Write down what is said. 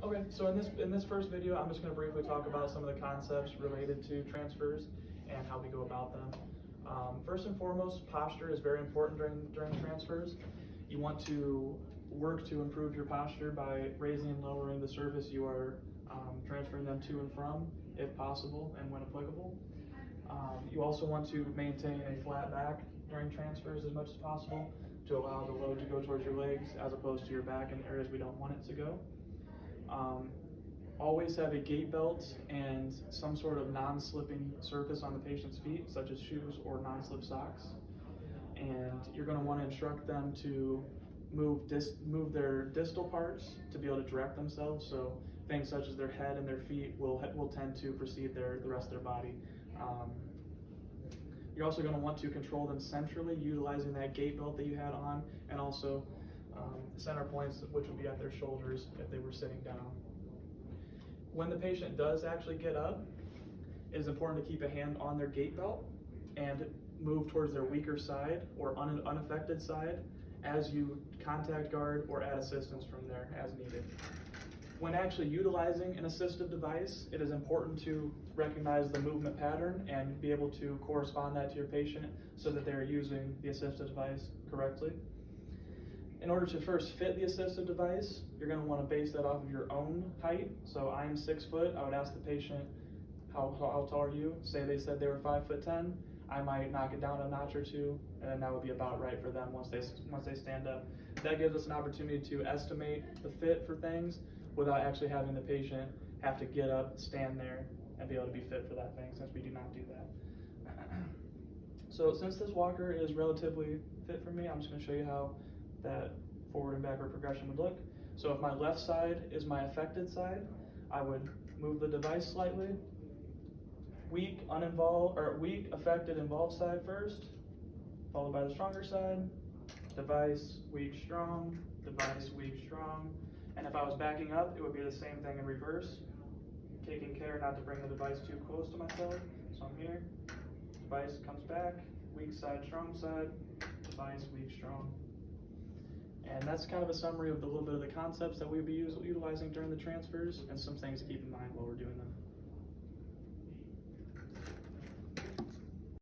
Okay, so in this first video, I'm just going to briefly talk about some of the concepts related to transfers and how we go about them. First and foremost, posture is very important during transfers. You want to work to improve your posture by raising and lowering the surface you are transferring them to and from, if possible and when applicable. You also want to maintain a flat back during transfers as much as possible to allow the load to go towards your legs as opposed to your back in areas we don't want it to go. Always have a gait belt and some sort of non-slipping surface on the patient's feet, such as shoes or non-slip socks. And you're going to want to instruct them to move their distal parts to be able to direct themselves. So things such as their head and their feet will tend to precede the rest of their body. You're also going to want to control them centrally, utilizing that gait belt that you had on, and also center points, which would be at their shoulders if they were sitting down. When the patient does actually get up, it is important to keep a hand on their gait belt and move towards their weaker side or unaffected side as you contact guard or add assistance from there as needed. When actually utilizing an assistive device, it is important to recognize the movement pattern and be able to correspond that to your patient so that they're using the assistive device correctly. In order to first fit the assistive device, you're going to want to base that off of your own height. So I am 6 foot. I would ask the patient, how tall are you? Say they said they were 5'10". I might knock it down a notch or two, and that would be about right for them once they stand up. That gives us an opportunity to estimate the fit for things without actually having the patient have to get up, stand there, and be able to be fit for that thing, since we do not do that. So since this walker is relatively fit for me, I'm just going to show you how that forward and backward progression would look. So if my left side is my affected side, I would move the device slightly. Weak, affected, involved side first, followed by the stronger side. Device, weak, strong, device, weak, strong. And if I was backing up, it would be the same thing in reverse, taking care not to bring the device too close to myself. So I'm here, device comes back, weak side, strong side, device, weak, strong. And that's kind of a summary of the little bit of the concepts that we'd be utilizing during the transfers and some things to keep in mind while we're doing them.